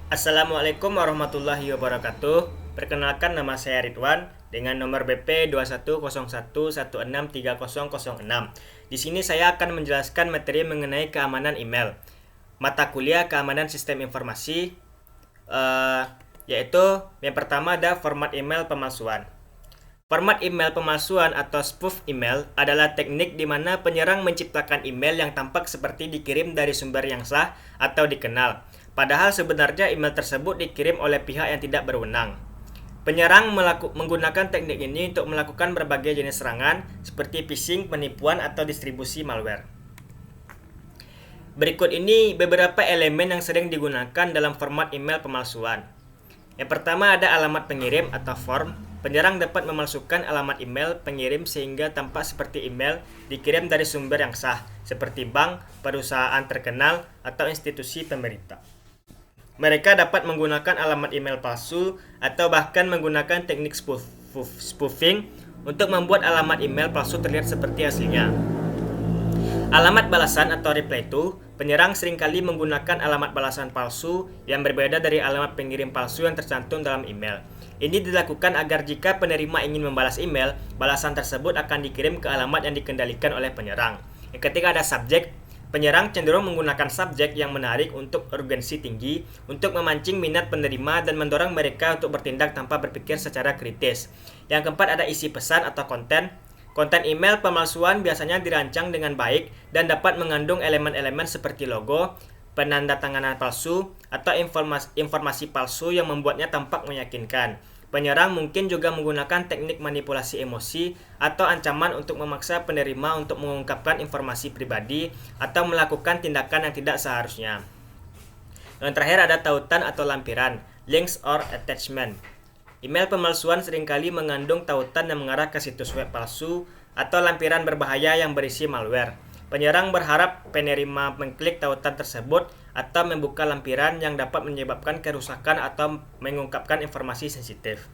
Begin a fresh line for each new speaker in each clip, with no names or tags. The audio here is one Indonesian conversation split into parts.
Assalamualaikum warahmatullahi wabarakatuh. Perkenalkan, nama saya Ridwan dengan nomor BP 210161630006. Di sini saya akan menjelaskan materi mengenai keamanan email. Mata kuliah keamanan sistem informasi, yaitu yang pertama ada format email pemalsuan. Format email pemalsuan atau spoof email adalah teknik di mana penyerang menciptakan email yang tampak seperti dikirim dari sumber yang sah atau dikenal. Padahal sebenarnya email tersebut dikirim oleh pihak yang tidak berwenang. Penyerang menggunakan teknik ini untuk melakukan berbagai jenis serangan seperti phishing, penipuan, atau distribusi malware. Berikut ini beberapa elemen yang sering digunakan dalam format email pemalsuan. Yang pertama ada alamat pengirim atau form. Penyerang dapat memalsukan alamat email pengirim sehingga tampak seperti email dikirim dari sumber yang sah, seperti bank, perusahaan terkenal, atau institusi pemerintah. Mereka dapat menggunakan alamat email palsu atau bahkan menggunakan teknik spoofing untuk membuat alamat email palsu terlihat seperti aslinya. Alamat balasan atau reply to, penyerang seringkali menggunakan alamat balasan palsu yang berbeda dari alamat pengirim palsu yang tercantum dalam email. Ini dilakukan agar jika penerima ingin membalas email, balasan tersebut akan dikirim ke alamat yang dikendalikan oleh penyerang. Ketika ada subjek, penyerang cenderung menggunakan subjek yang menarik untuk urgensi tinggi untuk memancing minat penerima dan mendorong mereka untuk bertindak tanpa berpikir secara kritis. Yang keempat ada isi pesan atau konten. Konten email pemalsuan biasanya dirancang dengan baik dan dapat mengandung elemen-elemen seperti logo, penandatanganan palsu, atau informasi palsu yang membuatnya tampak meyakinkan. Penyerang mungkin juga menggunakan teknik manipulasi emosi atau ancaman untuk memaksa penerima untuk mengungkapkan informasi pribadi atau melakukan tindakan yang tidak seharusnya. Yang terakhir ada tautan atau lampiran, links or attachment. Email pemalsuan seringkali mengandung tautan yang mengarah ke situs web palsu atau lampiran berbahaya yang berisi malware. Penyerang berharap penerima mengklik tautan tersebut atau membuka lampiran yang dapat menyebabkan kerusakan atau mengungkapkan informasi sensitif.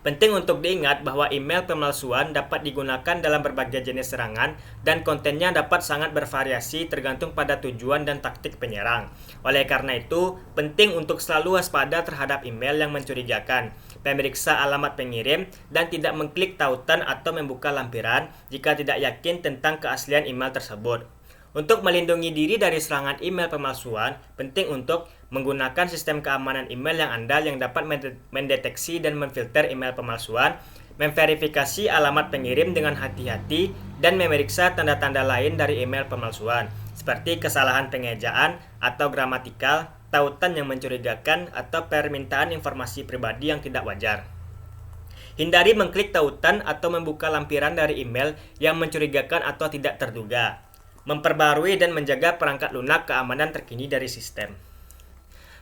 Penting untuk diingat bahwa email pemalsuan dapat digunakan dalam berbagai jenis serangan dan kontennya dapat sangat bervariasi tergantung pada tujuan dan taktik penyerang. Oleh karena itu, penting untuk selalu waspada terhadap email yang mencurigakan, memeriksa alamat pengirim, dan tidak mengklik tautan atau membuka lampiran jika tidak yakin tentang keaslian email tersebut. Untuk melindungi diri dari serangan email pemalsuan, penting untuk menggunakan sistem keamanan email yang andal yang dapat mendeteksi dan memfilter email pemalsuan, memverifikasi alamat pengirim dengan hati-hati, dan memeriksa tanda-tanda lain dari email pemalsuan, seperti kesalahan pengejaan atau gramatikal, tautan yang mencurigakan, atau permintaan informasi pribadi yang tidak wajar. Hindari mengklik tautan atau membuka lampiran dari email yang mencurigakan atau tidak terduga. Memperbarui dan menjaga perangkat lunak keamanan terkini dari sistem.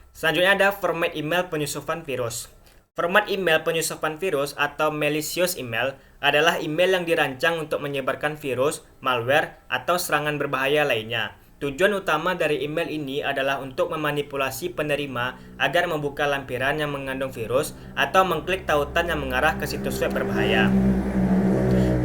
Selanjutnya ada format email penyusupan virus. Format email penyusupan virus atau malicious email adalah email yang dirancang untuk menyebarkan virus, malware, atau serangan berbahaya lainnya. Tujuan utama dari email ini adalah untuk memanipulasi penerima agar membuka lampiran yang mengandung virus atau mengklik tautan yang mengarah ke situs web berbahaya.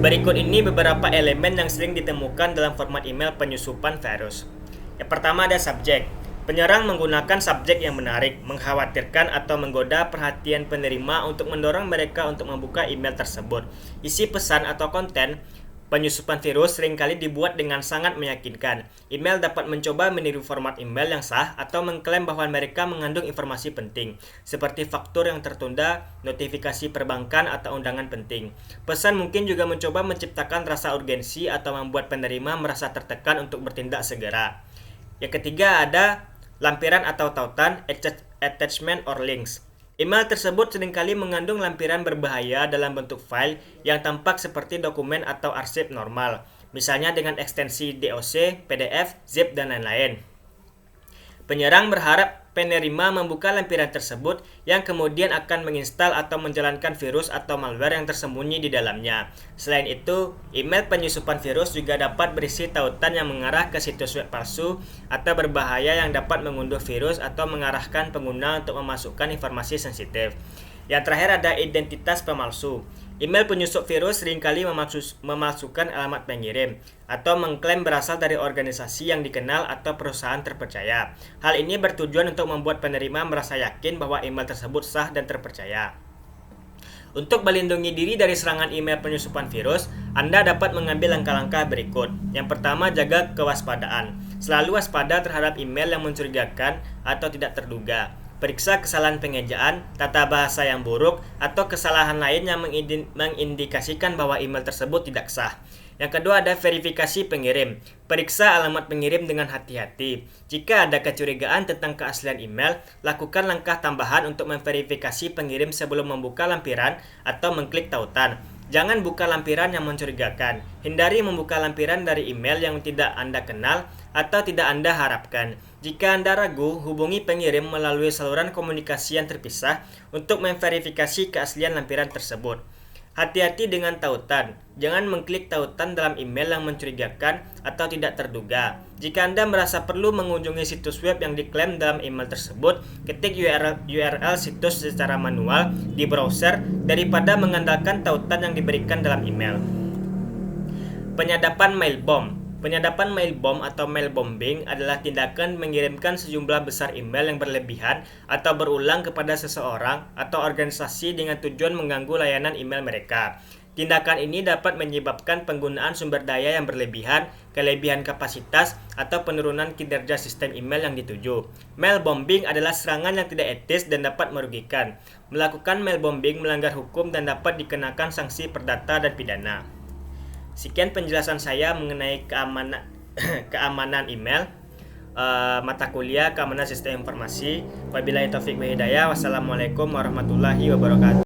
Berikut ini beberapa elemen yang sering ditemukan dalam format email penyusupan virus. Yang pertama ada subjek. Penyerang menggunakan subjek yang menarik, mengkhawatirkan, atau menggoda perhatian penerima untuk mendorong mereka untuk membuka email tersebut. Isi pesan atau konten penyusupan virus seringkali dibuat dengan sangat meyakinkan. Email dapat mencoba meniru format email yang sah atau mengklaim bahwa mereka mengandung informasi penting, seperti faktur yang tertunda, notifikasi perbankan, atau undangan penting. Pesan mungkin juga mencoba menciptakan rasa urgensi atau membuat penerima merasa tertekan untuk bertindak segera. Yang ketiga ada lampiran atau tautan, attachment or links. Email tersebut seringkali mengandung lampiran berbahaya dalam bentuk file yang tampak seperti dokumen atau arsip normal, misalnya dengan ekstensi DOC, PDF, zip, dan lain-lain. Penyerang berharap penerima membuka lampiran tersebut yang kemudian akan menginstal atau menjalankan virus atau malware yang tersembunyi di dalamnya. Selain itu, email penyusupan virus juga dapat berisi tautan yang mengarah ke situs web palsu atau berbahaya yang dapat mengunduh virus atau mengarahkan pengguna untuk memasukkan informasi sensitif. Yang terakhir ada identitas pemalsu. Email penyusup virus seringkali memalsukan alamat pengirim atau mengklaim berasal dari organisasi yang dikenal atau perusahaan terpercaya. Hal ini bertujuan untuk membuat penerima merasa yakin bahwa email tersebut sah dan terpercaya. Untuk melindungi diri dari serangan email penyusupan virus, Anda dapat mengambil langkah-langkah berikut. Yang pertama, jaga kewaspadaan. Selalu waspada terhadap email yang mencurigakan atau tidak terduga. Periksa kesalahan pengejaan, tata bahasa yang buruk, atau kesalahan lain yang mengindikasikan bahwa email tersebut tidak sah. Yang kedua ada verifikasi pengirim. Periksa alamat pengirim dengan hati-hati. Jika ada kecurigaan tentang keaslian email, lakukan langkah tambahan untuk memverifikasi pengirim sebelum membuka lampiran atau mengklik tautan. Jangan buka lampiran yang mencurigakan. Hindari membuka lampiran dari email yang tidak Anda kenal atau tidak Anda harapkan. Jika Anda ragu, hubungi pengirim melalui saluran komunikasi yang terpisah untuk memverifikasi keaslian lampiran tersebut. Hati-hati dengan tautan. Jangan mengklik tautan dalam email yang mencurigakan atau tidak terduga. Jika Anda merasa perlu mengunjungi situs web yang diklaim dalam email tersebut, ketik URL situs secara manual di browser daripada mengandalkan tautan yang diberikan dalam email. Penyadapan mail bomb. Penyadapan mail bomb atau mail bombing adalah tindakan mengirimkan sejumlah besar email yang berlebihan atau berulang kepada seseorang atau organisasi dengan tujuan mengganggu layanan email mereka. Tindakan ini dapat menyebabkan penggunaan sumber daya yang berlebihan, kelebihan kapasitas, atau penurunan kinerja sistem email yang dituju. Mail bombing adalah serangan yang tidak etis dan dapat merugikan. Melakukan mail bombing melanggar hukum dan dapat dikenakan sanksi perdata dan pidana. Sekian penjelasan saya mengenai keamanan email mata kuliah keamanan sistem informasi. Wabillahi taufiq wa hidayah. Wassalamualaikum warahmatullahi wabarakatuh.